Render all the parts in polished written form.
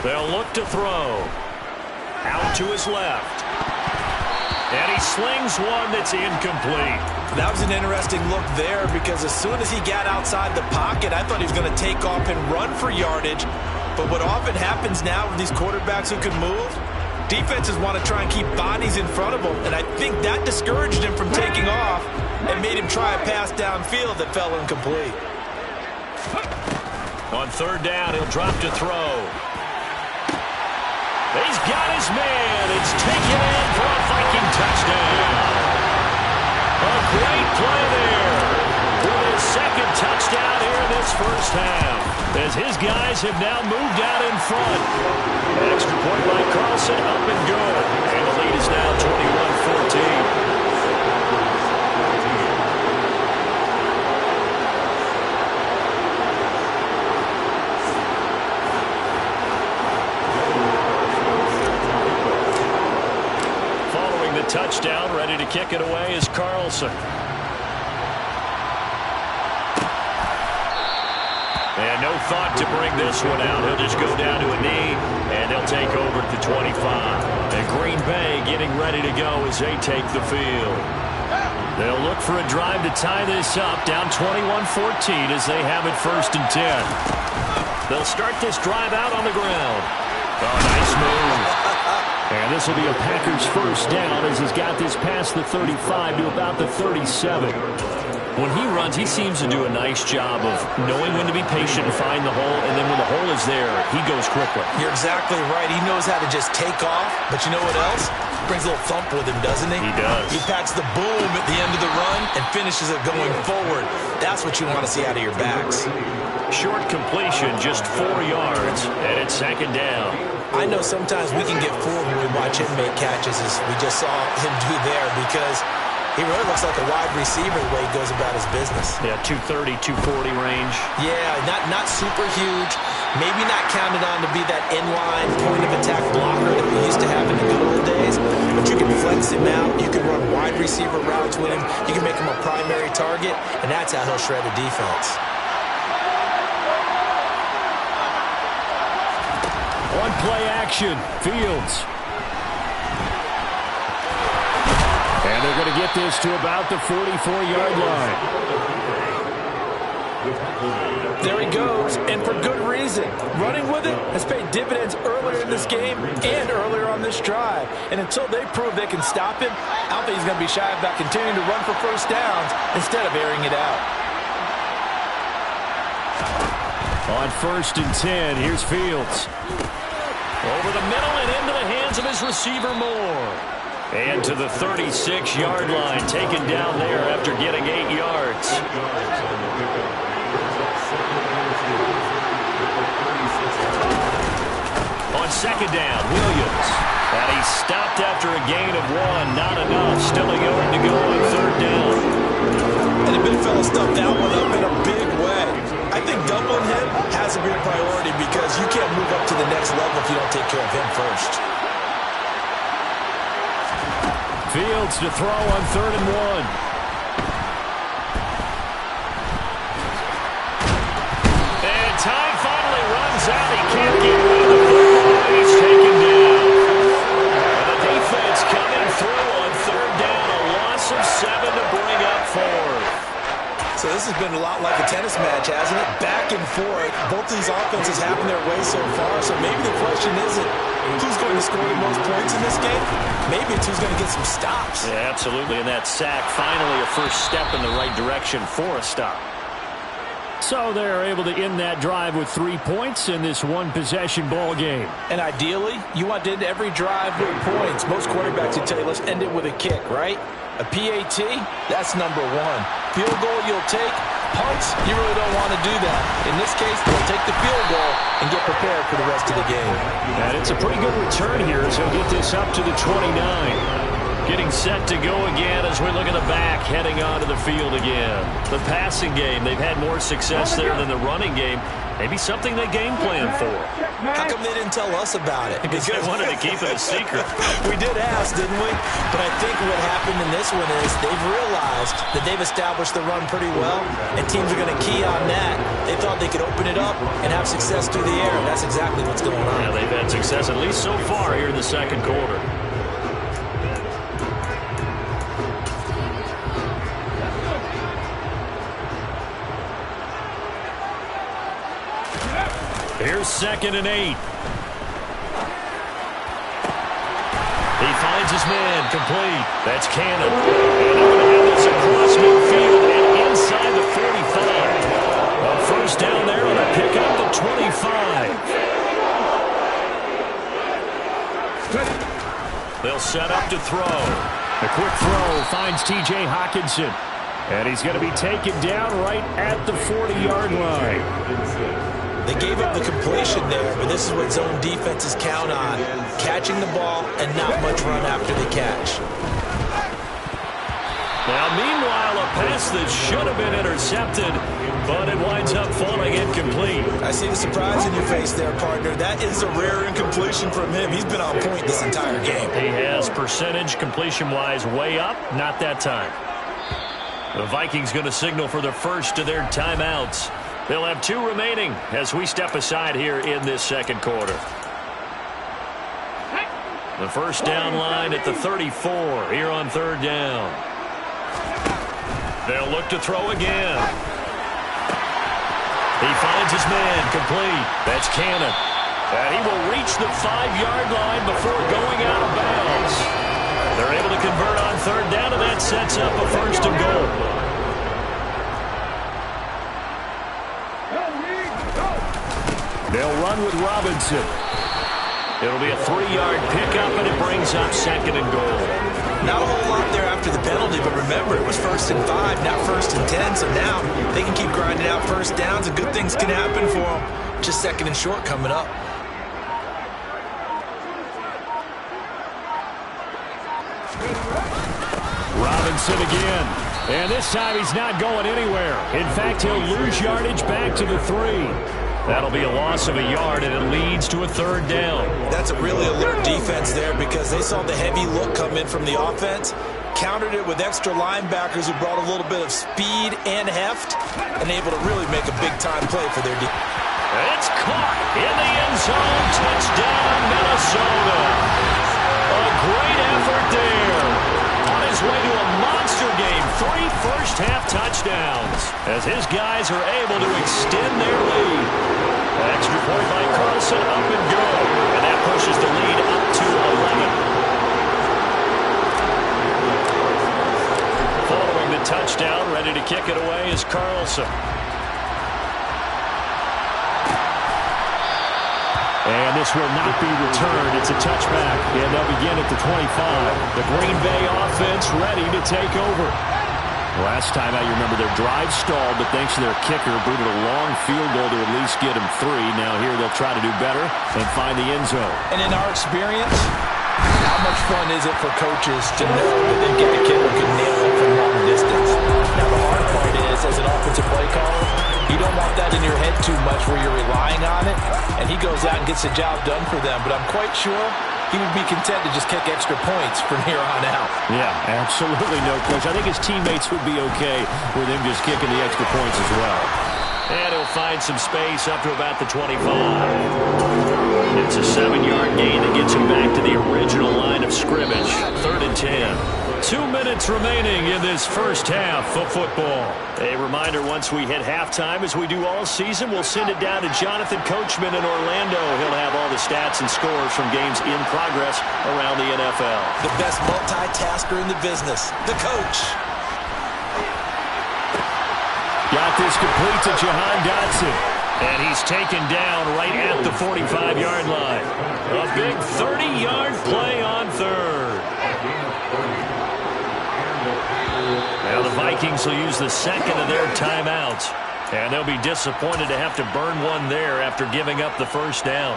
They'll look to throw. Out to his left. And he slings one that's incomplete. That was an interesting look there because as soon as he got outside the pocket, I thought he was going to take off and run for yardage. But what often happens now with these quarterbacks who can move, defenses want to try and keep bodies in front of them. And I think that discouraged him from taking off and made him try a pass downfield that fell incomplete. On third down, he'll drop to throw. He's got his man. It's taken in for a Viking touchdown. A great play there for his second touchdown here in this first half, as his guys have now moved out in front. An extra point by Carlson, up and go. And the lead is now 21-14. Touchdown, ready to kick it away is Carlson. And no thought to bring this one out. He'll just go down to a knee, and they'll take over at the 25. And Green Bay getting ready to go as they take the field. They'll look for a drive to tie this up, down 21-14 as they have it 1st and 10. They'll start this drive out on the ground. Oh, nice move. And this will be a Packers first down as he's got this past the 35 to about the 37. When he runs, he seems to do a nice job of knowing when to be patient and find the hole, and then when the hole is there, he goes quickly. You're exactly right. He knows how to just take off, but you know what else? Brings a little thump with him, doesn't he? He does. He packs the boom at the end of the run and finishes it going forward. That's what you want to see out of your backs. Short completion, just 4 yards, and it's 2nd down. I know sometimes we can get fooled when we watch him make catches, as we just saw him do there, because he really looks like a wide receiver the way he goes about his business. Yeah, 230, 240 range. Yeah, not super huge. Maybe not counted on to be that inline point-of-attack blocker that we used to have in the good old days, but you can flex him out. You can run wide receiver routes with him. You can make him a primary target, and that's how he'll shred a defense. On play action, Fields. And they're going to get this to about the 44-yard line. There he goes, and for good reason. Running with it has paid dividends earlier in this game and earlier on this drive. And until they prove they can stop him, I don't think he's going to be shy about continuing to run for first downs instead of airing it out. On 1st and 10, here's Fields. Over the middle and into the hands of his receiver Moore. And to the 36-yard line, taken down there after getting 8 yards. On 2nd down, Williams. And he's stopped after a gain of 1. Not enough. Still a yard to go on 3rd down. And the big fella stuffed that one up in a big way. I think doubling him has to be a priority because you can't move up to the next level if you don't take care of him first. Fields to throw on 3rd and 1. And time finally runs out. He can't get rid of the football. He's taken down. And the defense coming through on 3rd down. A loss of 7 to bring up 4th. So this has been a lot like a tennis match, hasn't it? Back and forth. Both these offenses having their way so far. So maybe the question isn't who's going to score the most points in this game. Maybe it's who's going to get some stops. Yeah, absolutely. And that sack, finally a first step in the right direction for a stop. So they're able to end that drive with 3 points in this one-possession ball game. And ideally, you want to end every drive with points. Most quarterbacks would tell you, let's end it with a kick, right? A PAT, that's number 1. Field goal you'll take. Punts, you really don't want to do that. In this case, they'll take the field goal and get prepared for the rest of the game. And it's a pretty good return here as he'll get this up to the 29. Getting set to go again as we look at the back, heading onto the field again. The passing game, they've had more success there than the running game. Maybe something they game plan for. How come they didn't didn't tell us about it. Because they wanted to keep it a secret. We did ask, didn't we? But I think what happened in this one is they've realized that they've established the run pretty well, and teams are going to key on that. They thought they could open it up and have success through the air, and that's exactly what's going on. Yeah, they've had success, at least so far, here in the second quarter. Here's 2nd and 8. He finds his man complete. That's Cannon. And they're going to have this across midfield and inside the 45. A first down there on a pickup at 25. They'll set up to throw. The quick throw finds T.J. Hockenson. And he's going to be taken down right at the 40-yard line. They gave up the completion there, but this is what zone defenses count on. Catching the ball and not much run after the catch. Now, meanwhile, a pass that should have been intercepted, but it winds up falling incomplete. I see the surprise in your face there, partner. That is a rare incompletion from him. He's been on point this entire game. He has percentage completion-wise way up, not that time. The Vikings going to signal for the first of their timeouts. They'll have 2 remaining as we step aside here in this second quarter. The first down line at the 34 here on 3rd down. They'll look to throw again. He finds his man complete. That's Cannon. And he will reach the 5-yard line before going out of bounds. They're able to convert on 3rd down, and that sets up a 1st and goal. They'll run with Robinson. It'll be a 3-yard pickup, and it brings up 2nd and goal. Not a whole lot there after the penalty, but remember, it was 1st and 5, not 1st and 10, so now they can keep grinding out first downs, and good things can happen for them. Just 2nd and short coming up. Robinson again. And this time he's not going anywhere. In fact, he'll lose yardage back to the 3. That'll be a loss of a yard, and it leads to a 3rd down. That's a really alert defense there because they saw the heavy look come in from the offense, countered it with extra linebackers who brought a little bit of speed and heft, and able to really make a big-time play for their defense. It's caught in the end zone. Touchdown, Minnesota. A great effort there. On his way to a monster game, 3 first-half touchdowns as his guys are able to extend their lead. Extra point by Carlson, up and go. And that pushes the lead up to 11. Following the touchdown, ready to kick it away is Carlson. And this will not be returned. It's a touchback, and they'll begin at the 25. The Green Bay offense ready to take over. Last time out, you remember their drive stalled, but thanks to their kicker, booted a long field goal to at least get them 3. Now here they'll try to do better and find the end zone. And in our experience, how much fun is it for coaches to know that they get a kid who can nail it from long distance? Now the hard part is, as an offensive play caller, you don't want that in your head too much where you're relying on it, and he goes out and gets the job done for them. But I'm quite sure he would be content to just kick extra points from here on out. Yeah, absolutely no question. I think his teammates would be okay with him just kicking the extra points as well. And he'll find some space up to about the 25. It's a 7-yard gain that gets him back to the original line of scrimmage. 3rd and 10. 2 minutes remaining in this first half of football. A reminder, once we hit halftime, as we do all season, we'll send it down to Jonathan Coachman in Orlando. He'll have all the stats and scores from games in progress around the NFL. The best multitasker in the business, the coach. Got this complete to Jahan Dotson. And he's taken down right at the 45-yard line. A big 30-yard play on 3rd. Now the Vikings will use the 2nd of their timeouts. And they'll be disappointed to have to burn one there after giving up the first down.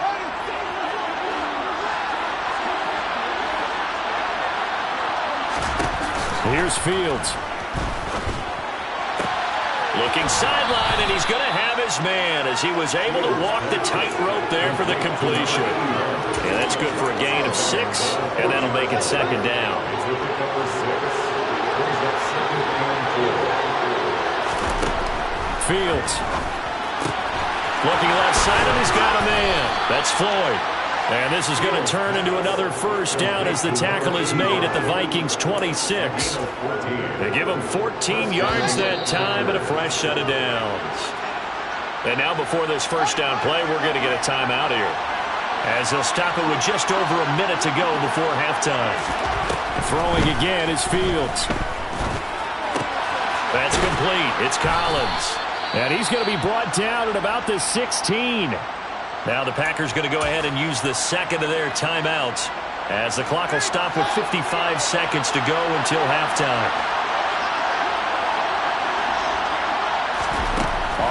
Here's Fields. Looking sideline, and he's going to have his man as he was able to walk the tightrope there for the completion. And that's good for a gain of 6, and that'll make it second down. Fields. Looking left side, and he's got a man. That's Floyd. And this is going to turn into another first down as the tackle is made at the Vikings' 26. They give him 14 yards that time and a fresh set of downs. And now before this first down play, we're going to get a timeout here, as they'll stop it with just over a minute to go before halftime. Throwing again is Fields. That's complete. It's Collins. And he's going to be brought down at about the 16. Now the Packers going to go ahead and use the second of their timeouts, as the clock will stop with 55 seconds to go until halftime.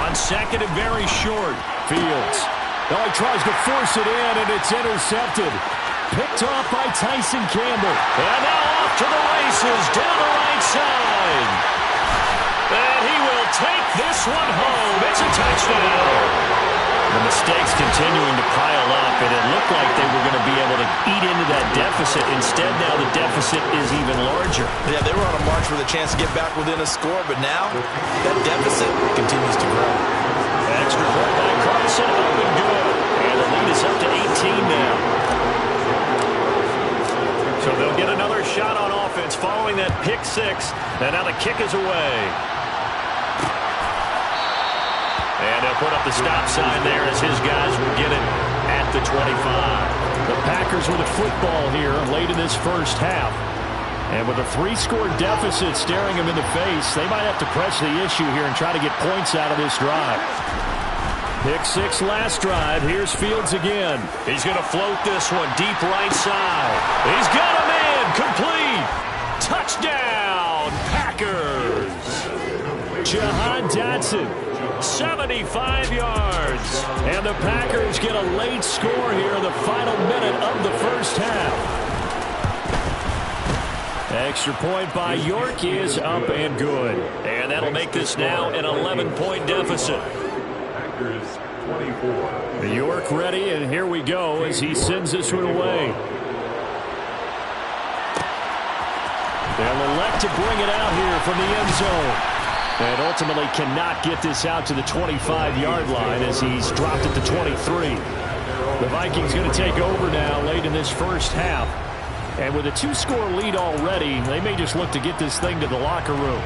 On second and very short, Fields. Now he tries to force it in, and it's intercepted. Picked off by Tyson Campbell. And now off to the races down the right side. And he will take this one home. It's a touchdown. The mistakes continuing to pile up, and it looked like they were going to be able to eat into that deficit. Instead, now the deficit is even larger. Yeah, they were on a march with a chance to get back within a score, but now that deficit continues to grow. Extra point by Carson, up and good. And the lead is up to 18 now. So they'll get another shot on offense following that pick 6, and now the kick is away. And they'll put up the stop sign there as his guys will get it at the 25. The Packers with a football here late in this first half. And with a 3-score deficit staring them in the face, they might have to press the issue here and try to get points out of this drive. Pick 6 last drive. Here's Fields again. He's going to float this one deep right side. He's got a man. Complete. Touchdown, Packers. Jahan Dotson. 75 yards. And the Packers get a late score here in the final minute of the first half. Extra point by York is up and good. And that'll make this now an 11-point deficit. Packers 24. York ready, and here we go as he sends this one away. They'll elect to bring it out here from the end zone. And ultimately cannot get this out to the 25-yard line as he's dropped at the 23. The Vikings going to take over now late in this first half. And with a 2-score lead already, they may just look to get this thing to the locker room.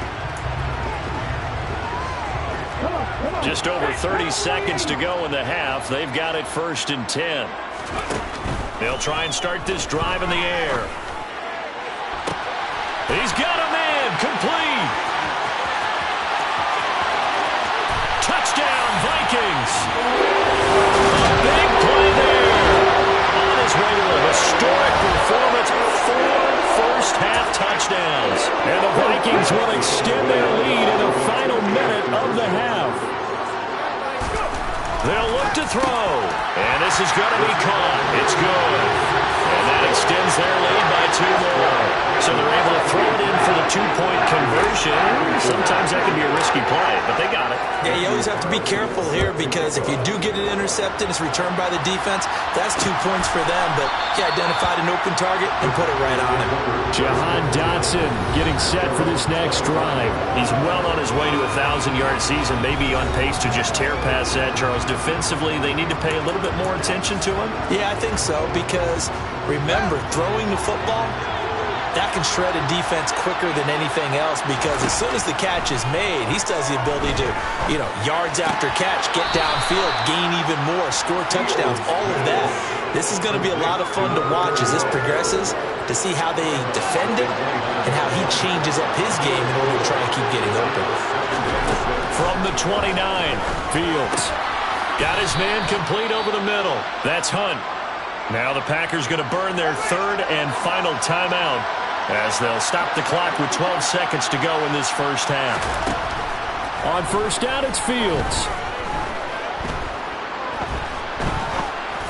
Just over 30 seconds to go in the half. They've got it 1st and 10. They'll try and start this drive in the air. He's got a man. Complete. Touchdown, Vikings. A big play there. On his way to a historic performance, 4 first-half touchdowns. And the Vikings will extend their lead in the final minute of the half. They'll look to throw. And this is going to be caught. It's good. And that extends their lead by 2 more. So they're able to throw it in for the 2-point conversion. Sometimes that can be a risky play, but they got it. Yeah, you always have to be careful here, because if you do get it intercepted, it's returned by the defense, that's 2 points for them. But you identified an open target and put it right on him. Jahan Dotson getting set for this next drive. He's well on his way to a 1,000-yard season, maybe on pace to just tear past that, Charles. Defensively, they need to pay a little bit more attention to him. Yeah, I think so, because remember, throwing the football, that can shred a defense quicker than anything else, because as soon as the catch is made, he still has the ability to, yards after catch, get downfield, gain even more, score touchdowns, all of that. This is going to be a lot of fun to watch as this progresses, to see how they defend him and how he changes up his game in order to try and keep getting open. From the 29, Fields got his man complete over the middle. That's Hunt. Now the Packers going to burn their 3rd and final timeout, as they'll stop the clock with 12 seconds to go in this first half. On first down, it's Fields.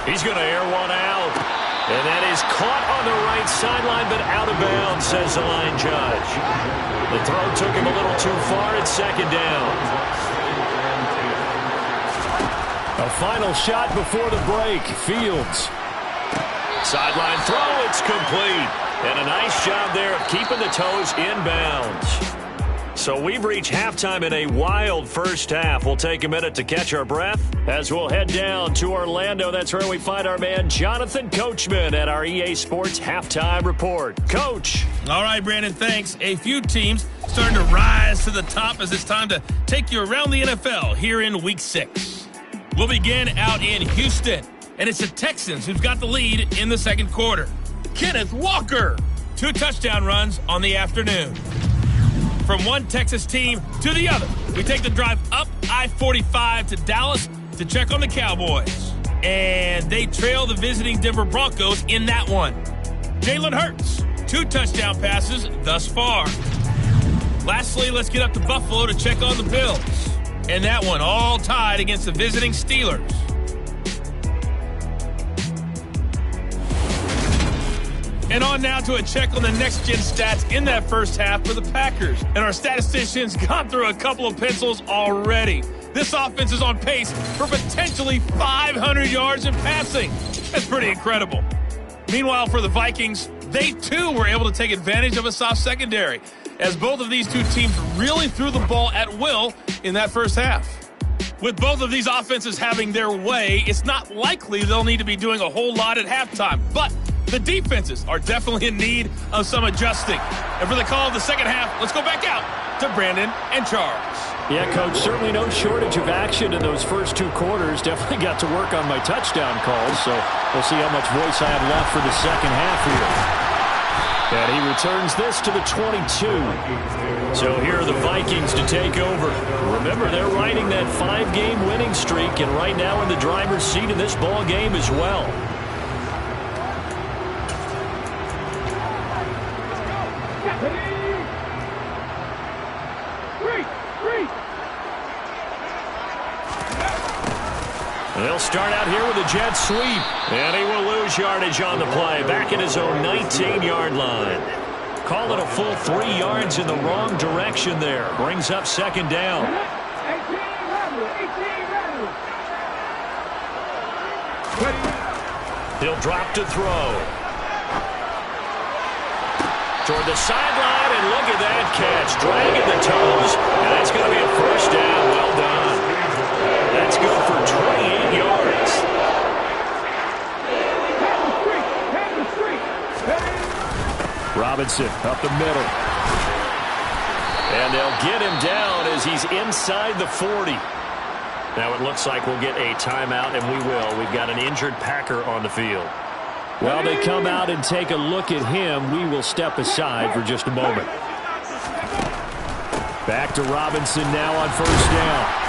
He's going to air one out. And that is caught on the right sideline, but out of bounds, says the line judge. The throw took him a little too far. It's second down. A final shot before the break. Fields. Sideline throw, it's complete. And a nice job there of keeping the toes inbounds. So we've reached halftime in a wild first half. We'll take a minute to catch our breath as we'll head down to Orlando. That's where we find our man Jonathan Coachman at our EA Sports Halftime Report. Coach. All right, Brandon, thanks. A few teams starting to rise to the top as it's time to take you around the NFL here in Week 6. We'll begin out in Houston, and it's the Texans who've got the lead in the second quarter. Kenneth Walker, 2 touchdown runs on the afternoon. From one Texas team to the other, we take the drive up I-45 to Dallas to check on the Cowboys. And they trail the visiting Denver Broncos in that one. Jalen Hurts, 2 touchdown passes thus far. Lastly, let's get up to Buffalo to check on the Bills. And that one all tied against the visiting Steelers. And on now to a check on the next-gen stats in that first half for the Packers. And our statisticians gone through a couple of pencils already. This offense is on pace for potentially 500 yards in passing. That's pretty incredible. Meanwhile, for the Vikings, they too were able to take advantage of a soft secondary, as both of these two teams really threw the ball at will in that first half. With both of these offenses having their way, it's not likely they'll need to be doing a whole lot at halftime. But the defenses are definitely in need of some adjusting. And for the call of the second half, let's go back out to Brandon and Charles. Yeah, Coach, certainly no shortage of action in those first 2 quarters. Definitely got to work on my touchdown calls, so we'll see how much voice I have left for the second half here. And he returns this to the 22. So here are the Vikings to take over. Remember, they're riding that 5-game winning streak, and right now in the driver's seat in this ball game as well. They'll start out here with a jet sweep, and he will lose yardage on the play, back at his own 19-yard line. Call it a full 3 yards in the wrong direction there. Brings up second down. He'll drop to throw. Toward the sideline, and look at that catch. Dragging the toes, and that's going to be a first down. Well done. That's good for 28 yards. Robinson up the middle. And they'll get him down as he's inside the 40. Now it looks like we'll get a timeout, and we will. We've got an injured Packer on the field. Well, they come out and take a look at him. We will step aside for just a moment. Back to Robinson now on first down.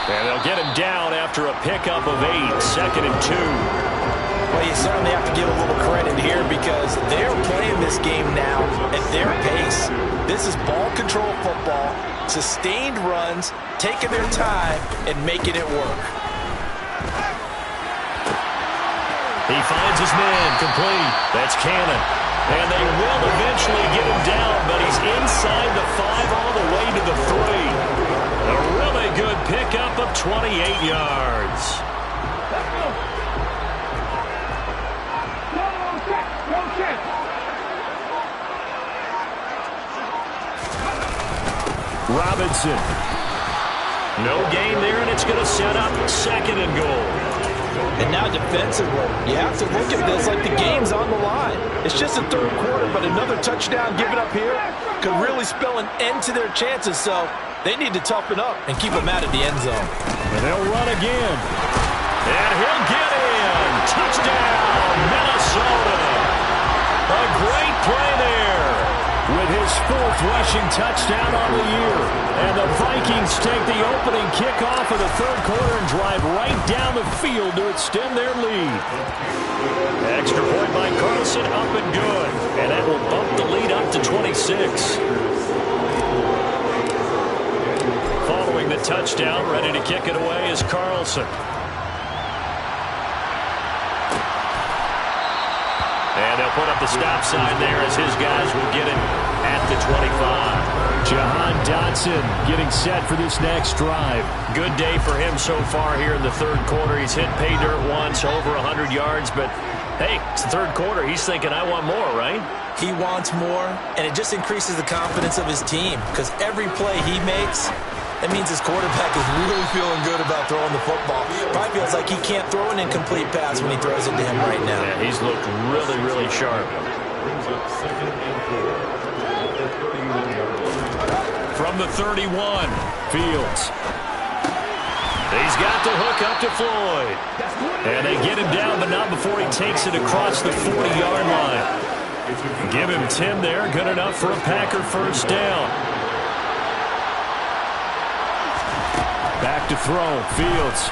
And they'll get him down after a pickup of 8, second and 2. Well, you certainly have to give a little credit here because they're playing this game now at their pace. This is ball control football, sustained runs, taking their time, and making it work. He finds his man, complete. That's Cannon. And they will eventually get him down, but he's inside the 5 all the way to the 3. A really good pickup of 28 yards. Robinson. No gain there, and it's going to set up second and goal. And now defensively, you have to look at this like the game's on the line. It's just the third quarter, but another touchdown given up here could really spell an end to their chances. So they need to toughen up and keep them out of the end zone. And they'll run again. And he'll get in. Touchdown, Minnesota. A great play there with his 4th rushing touchdown on the year. And the Vikings take the opening kickoff of the third quarter and drive right down the field to extend their lead. Extra point by Carlson, up and good. And that will bump the lead up to 26. Following the touchdown, ready to kick it away is Carlson. And they'll put up the stop sign there as his guys will get it at the 25. Jahan Dotson getting set for this next drive. Good day for him so far here in the third quarter. He's hit pay dirt once, over 100 yards, but hey, it's the third quarter. He's thinking, I want more, right? He wants more, and it just increases the confidence of his team because every play he makes, that means his quarterback is really feeling good about throwing the football. Probably feels like he can't throw an incomplete pass when he throws it to him right now. Yeah, he's looked really, really sharp. From the 31, Fields. He's got the hook up to Floyd. And they get him down, but not before he takes it across the 40-yard line. Give him 10 there. Good enough for a Packer first down. Back to throw, Fields.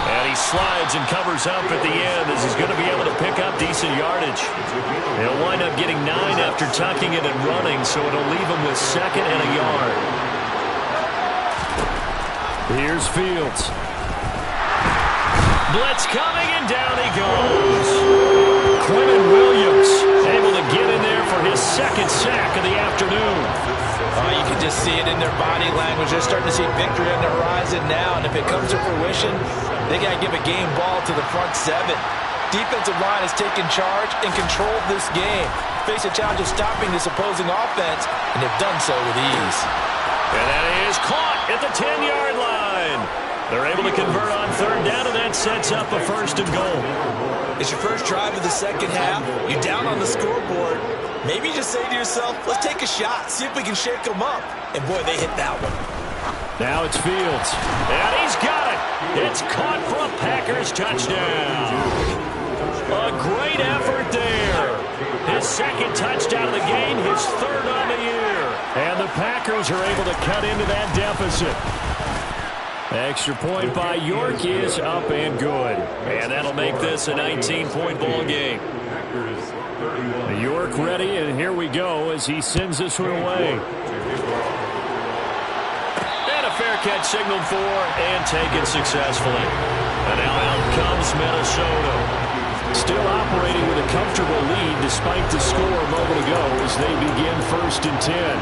And he slides and covers up at the end as he's going to be able to pick up decent yardage. He'll wind up getting 9 after tucking it and running, so it'll leave him with 2nd and a yard. Here's Fields. Blitz coming, and down he goes. Quentin Williams able to get in there for his 2nd sack of the afternoon. You can just see it in their body language. They're starting to see victory on the horizon now, and if it comes to fruition, they got to give a game ball to the front 7. Defensive line has taken charge and controlled this game. Face a challenge of stopping this opposing offense, and they've done so with ease. And that is caught at the 10-yard line. They're able to convert on 3rd down, and that sets up a 1st and goal. It's your first drive of the second half. You're down on the scoreboard. Maybe you just say to yourself, let's take a shot, see if we can shake them up. And boy, they hit that one. Now it's Fields. And he's got it. It's caught for a Packers touchdown. A great effort there. His 2nd touchdown of the game, his 3rd on the year. And the Packers are able to cut into that deficit. Extra point by York is up and good. And that'll make this a 19-point ball game. York ready, and here we go as he sends this one away. And a fair catch signaled for and taken successfully. And now out comes Minnesota. Still operating with a comfortable lead despite the score a moment ago as they begin 1st and 10.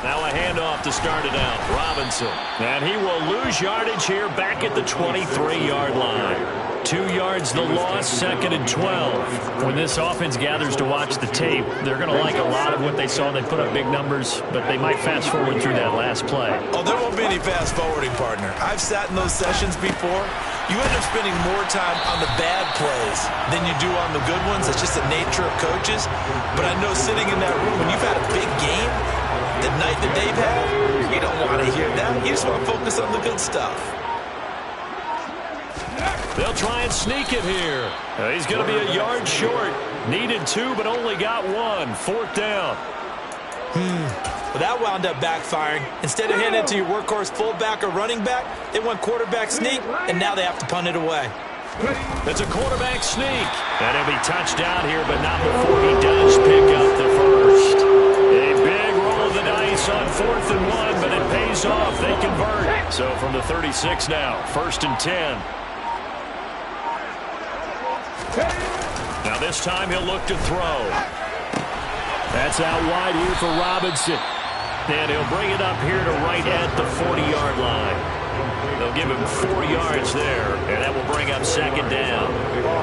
Now a handoff to start it out. Robinson. And he will lose yardage here back at the 23-yard line. 2 yards the loss, 2nd and 12. When this offense gathers to watch the tape, they're going to like a lot of what they saw. They put up big numbers, but they might fast forward through that last play. Oh, there won't be any fast forwarding, partner. I've sat in those sessions before. You end up spending more time on the bad plays than you do on the good ones. That's just the nature of coaches. But I know sitting in that room, when you've had a big game, the night that they've had, you don't want to hear that. You just want to focus on the good stuff. They'll try and sneak it here. He's going to be a yard short. Needed 2, but only got 1. 4th down. Well, that wound up backfiring. Instead of handing it to your workhorse fullback or running back, they went quarterback sneak, and now they have to punt it away. It's a quarterback sneak. And he'll be touched down here, but not before he does pick up the first. A big roll of the dice on 4th and 1, but it pays off. They convert. So from the 36 now, 1st and 10. Now this time he'll look to throw. That's out wide here for Robinson. And he'll bring it up here to right at the 40-yard line. They'll give him 4 yards there, and that will bring up 2nd down.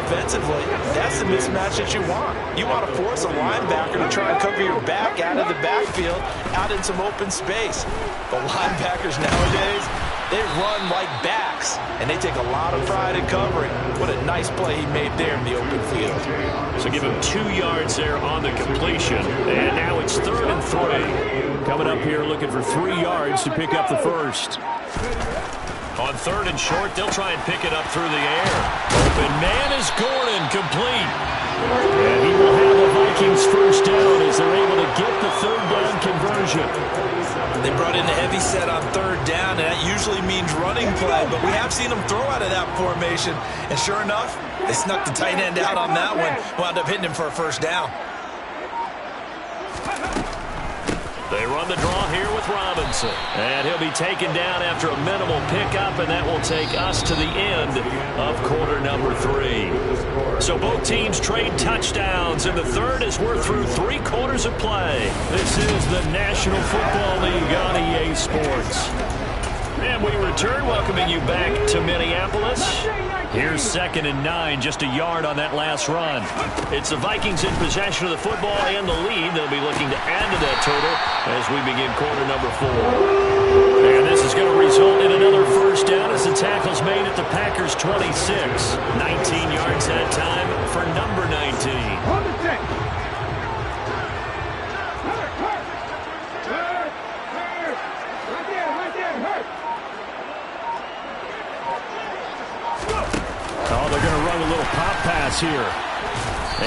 Offensively, that's the mismatch that you want. You want to force a linebacker to try and cover your back out of the backfield, out in some open space. But linebackers nowadays, they run like backs, and they take a lot of pride in covering. What a nice play he made there in the open field. So give him 2 yards there on the completion, and now it's 3rd and 3. Coming up here looking for 3 yards to pick up the first. On 3rd and short, they'll try and pick it up through the air. Open man is Gordon, complete. And he will have the Vikings first down as they're able to get the 3rd down conversion. They brought in a heavy set on 3rd down, and that usually means running play, but we have seen them throw out of that formation. And sure enough, they snuck the tight end out on that one, wound up hitting him for a first down. They run the draw here with Robinson. And he'll be taken down after a minimal pickup, and that will take us to the end of quarter number 3. So both teams trade touchdowns in the third as we're through 3 quarters of play. This is the National Football League on EA Sports. And we return, welcoming you back to Minneapolis. Here's 2nd and 9, just a yard on that last run. It's the Vikings in possession of the football and the lead. They'll be looking to add to that total as we begin quarter number 4. And this is going to result in another first down as the tackle's made at the Packers' 26. 19 yards that time for number 19. Oh, they're going to run a little pop pass here.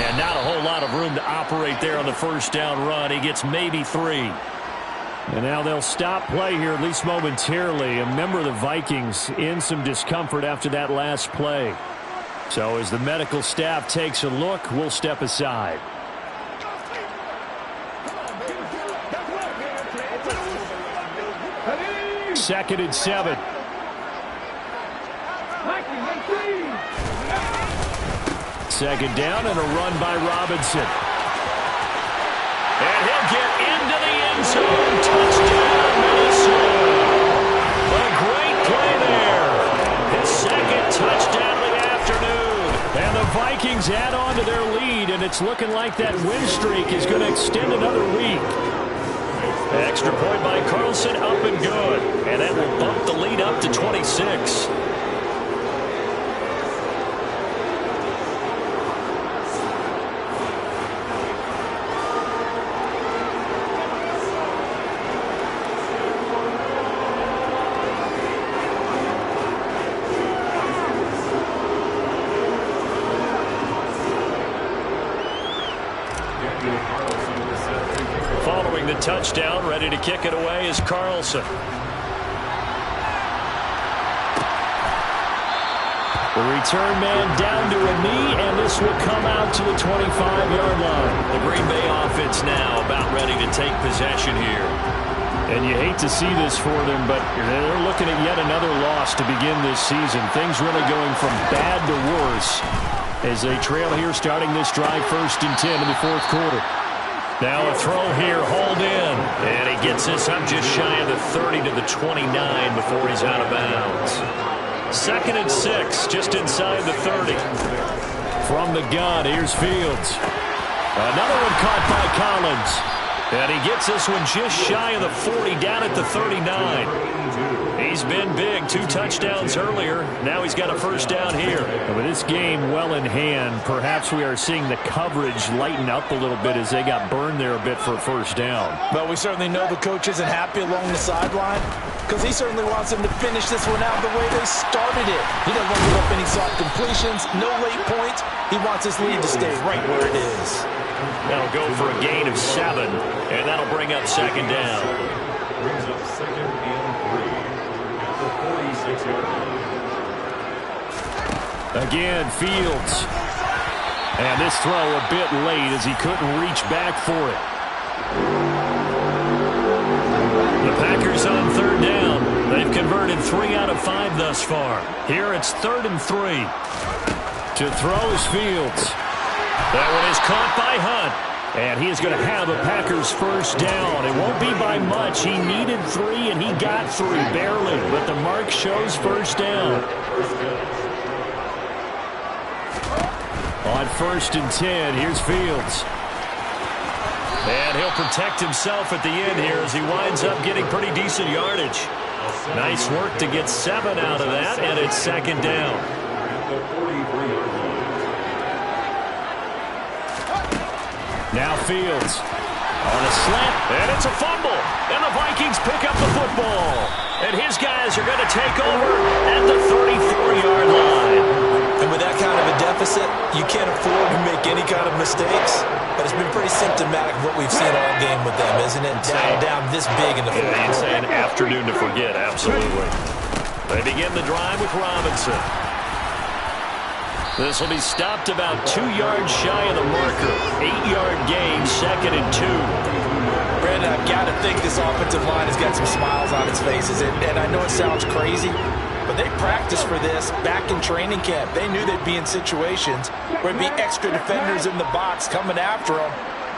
And not a whole lot of room to operate there on the first down run. He gets maybe 3. And now they'll stop play here, at least momentarily. A member of the Vikings in some discomfort after that last play. So as the medical staff takes a look, we'll step aside. Second and 7. Second down and a run by Robinson. And he'll get into the end zone. Touchdown, Minnesota. What a great play there. His 2nd touchdown of the afternoon. And the Vikings add on to their lead, and it's looking like that win streak is going to extend another week. Extra point by Carlson, up and good. And that will bump the lead up to 26. Following the touchdown, ready to kick it away is Carlson. The return man down to a knee, and this will come out to the 25-yard line. The Green Bay offense now about ready to take possession here. And you hate to see this for them, but they're looking at yet another loss to begin this season. Things really going from bad to worse as they trail here starting this drive 1st and 10 in the 4th quarter. Now a throw here, hauled in. And he gets this up just shy of the 30 to the 29 before he's out of bounds. 2nd and 6, just inside the 30. From the gun, here's Fields. Another one caught by Collins. And he gets this one just shy of the 40, down at the 39. He's been big, 2 touchdowns earlier. Now he's got a first down here. And with this game well in hand, perhaps we are seeing the coverage lighten up a little bit as they got burned there a bit for a first down. But we certainly know the coach isn't happy along the sideline because he certainly wants them to finish this one out the way they started it. He doesn't want to give up any soft completions, no late points. He wants his lead to stay right where it is. That'll go for a gain of 7, and that'll bring up 2nd down. Brings up 2nd and 3 at the 46-yard line. Again, Fields. And this throw a bit late as he couldn't reach back for it. The Packers on 3rd down. They've converted 3 out of 5 thus far. Here it's 3rd and 3. To throw is Fields. That one is caught by Hunt. And he is going to have a Packers first down. It won't be by much. He needed 3, and he got 3, barely. But the mark shows first down. On 1st and 10, here's Fields. And he'll protect himself at the end here as he winds up getting pretty decent yardage. Nice work to get 7 out of that, and it's 2nd down. Now Fields on a slant, and it's a fumble, and the Vikings pick up the football. And his guys are going to take over at the 34-yard line. And with that kind of a deficit, you can't afford to make any kind of mistakes. But it's been pretty symptomatic of what we've seen all game with them, isn't it? Down this big in the fourth quarter. You'd say an afternoon to forget, absolutely. They begin the drive with Robinson. This will be stopped about 2 yards shy of the marker. 8-yard gain, 2nd and 2. Brandon, Brandon, I've got to think this offensive line has got some smiles on its faces. And I know it sounds crazy, but they practiced for this back in training camp. They knew they'd be in situations where there'd be extra defenders in the box coming after them,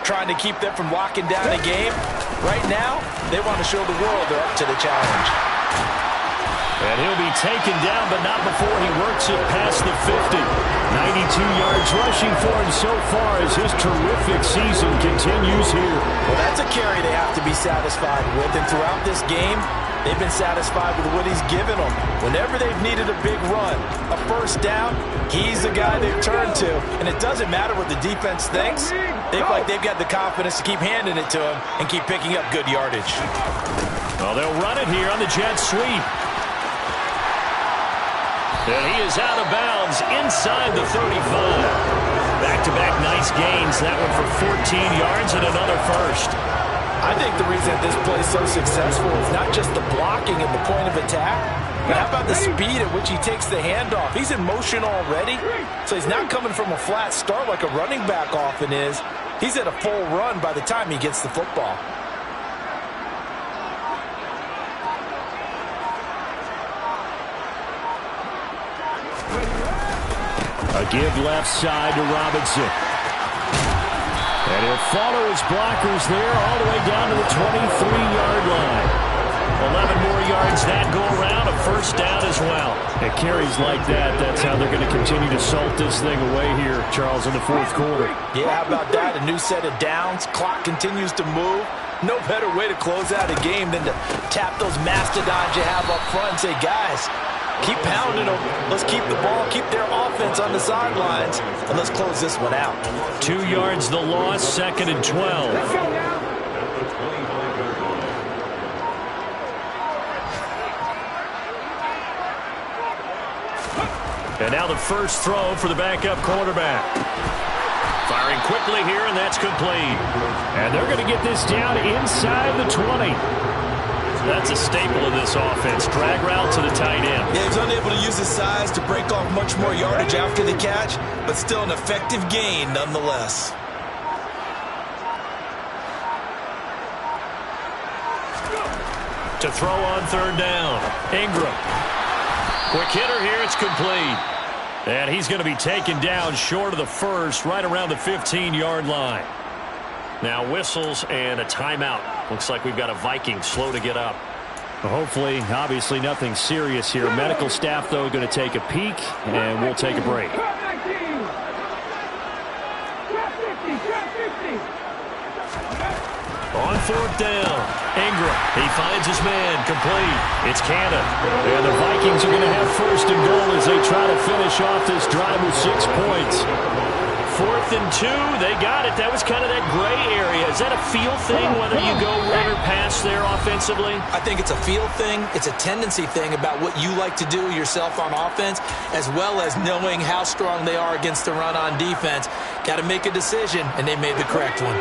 trying to keep them from locking down a game. Right now, they want to show the world they're up to the challenge. And he'll be taken down, but not before he works it past the 50. 92 yards rushing for him so far as his terrific season continues here. Well, that's a carry they have to be satisfied with. And throughout this game, they've been satisfied with what he's given them. Whenever they've needed a big run, a first down, he's the guy they've turned to. And it doesn't matter what the defense thinks. They feel like they've got the confidence to keep handing it to him and keep picking up good yardage. Well, they'll run it here on the jet sweep. And he is out of bounds inside the 35. Back-to-back nice gains. That one for 14 yards and another first. I think the reason this play is so successful is not just the blocking and the point of attack, but how about the speed at which he takes the handoff? He's in motion already, so he's not coming from a flat start like a running back often is. He's at a full run by the time he gets the football. A give left side to Robinson. And he'll follow his blockers there all the way down to the 23-yard line. 11 more yards that go around, a first down as well. It carries like that. That's how they're going to continue to salt this thing away here, Charles, in the fourth quarter. Yeah, how about that? A new set of downs. Clock continues to move. No better way to close out a game than to tap those mastodons you have up front and say, guys, keep pounding them. Let's keep the ball, keep their offense on the sidelines, and let's close this one out. 2 yards the loss, 2nd and 12. And now the first throw for the backup quarterback. Firing quickly here, and that's complete. And they're going to get this down inside the 20. That's a staple of this offense. Drag route to the tight end. Yeah, he's unable to use his size to break off much more yardage after the catch, but still an effective gain nonetheless. To throw on third down. Ingram. Quick hitter here. It's complete. And he's going to be taken down short of the first, right around the 15-yard line. Now whistles and a timeout. Looks like we've got a Viking slow to get up. Well, hopefully, obviously nothing serious here. Medical staff, though, going to take a peek, and we'll take a break. On fourth down, Ingram. He finds his man, complete. It's Cannon. And the Vikings are going to have first and goal as they try to finish off this drive with 6 points. 4th and 2, they got it. That was kind of that gray area. Is that a feel thing, whether you go run or pass there offensively? I think it's a feel thing. It's a tendency thing about what you like to do yourself on offense, as well as knowing how strong they are against the run on defense. Got to make a decision, and they made the correct one.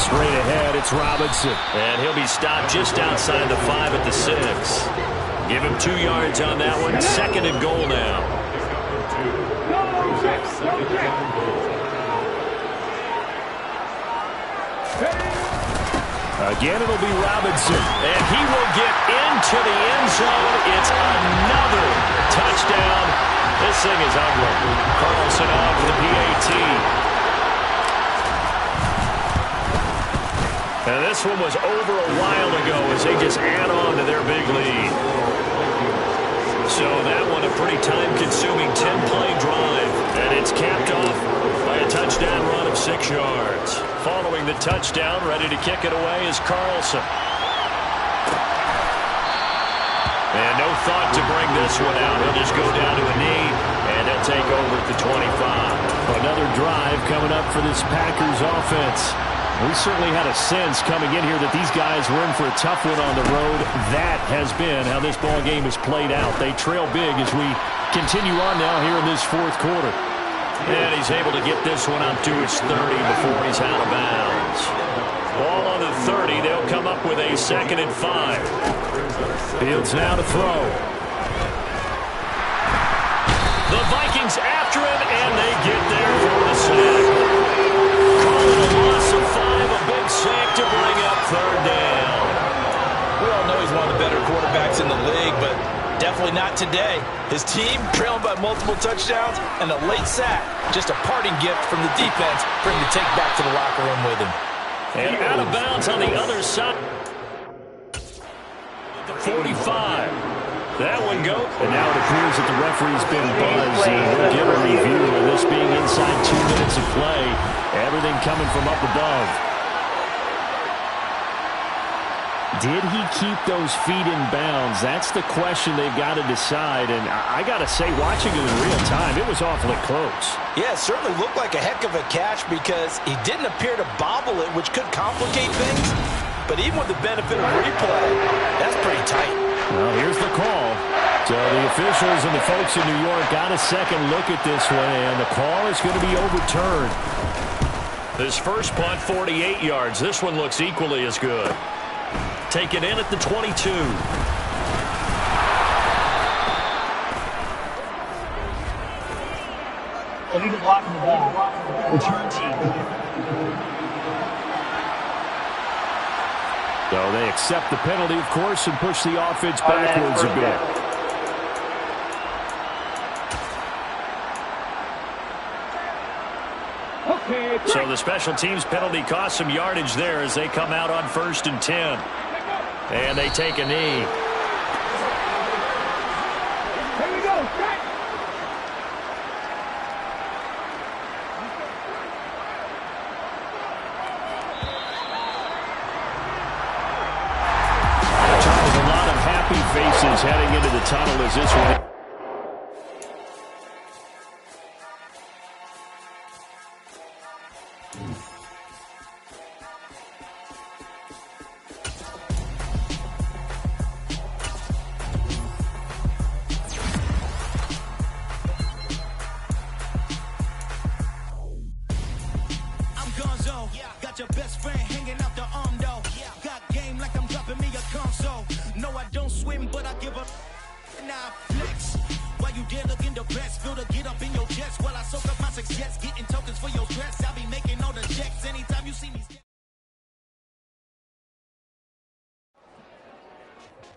Straight ahead, it's Robinson. And he'll be stopped just outside the 5 at the 6. Give him 2 yards on that one. 2nd and goal now. Again, it'll be Robinson. And he will get into the end zone. It's another touchdown. This thing is ugly. Carlson off the PAT. And this one was over a while ago as they just add on to their big lead. So that one a pretty time-consuming 10-play drive. And it's capped off by a touchdown run of 6 yards. Following the touchdown, ready to kick it away is Carlson. And no thought to bring this one out. He'll just go down to a knee, and they'll take over at the 25. Another drive coming up for this Packers offense. We certainly had a sense coming in here that these guys were in for a tough one on the road. That has been how this ball game has played out. They trail big as we continue on now here in this fourth quarter. And he's able to get this one up to his 30 before he's out of bounds. Ball on the 30. They'll come up with a 2nd and 5. Fields now to throw. The Vikings Vikings after him, and they get there for the sack. Call it a loss of 5, a big sack to bring up third down. We all know he's one of the better quarterbacks in the league, but definitely not today. His team trailing by multiple touchdowns and a late sack. Just a parting gift from the defense for him to take back to the locker room with him. And out of bounds on the other side. The 45. That one go. And now it appears that the referee's been buzzed, and we'll get a review of this being inside 2 minutes of play. Everything coming from up above. Did he keep those feet in bounds? That's the question they've got to decide. And I got to say, watching it in real time, it was awfully close. Yeah, it certainly looked like a heck of a catch because he didn't appear to bobble it, which could complicate things. But even with the benefit of replay, that's pretty tight. Well, here's the call. So the officials and the folks in New York got a second look at this one, and the call is going to be overturned. This first punt, 48 yards. This one looks equally as good. Take it in at the 22. Illegal blocking the ball. Return team. So they accept the penalty, of course, and push the offense backwards a bit. So the special teams penalty cost some yardage there as they come out on 1st and 10. And they take a knee. Here we go. There's a lot of happy faces heading into the tunnel as this one. Your best friend hanging out the arm though. Got game like I'm dropping me a console. No, I don't swim, but I give up. Now I flex. While you dare look in the press, feel to get up in your chest. While I soak up my success, getting tokens for your stress. I'll be making all the checks anytime you see me.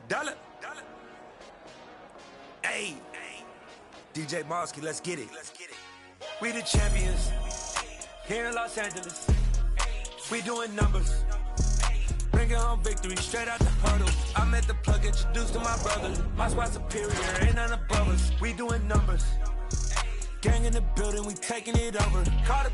Dollar. Hey. DJ Mosky, let's get it. We the champions here in Los Angeles. We doing numbers, bringing home victory straight out the huddle. I met the plug, introduced to my brother. My squad superior, ain't none above us. We doing numbers, gang in the building, we taking it over. Call the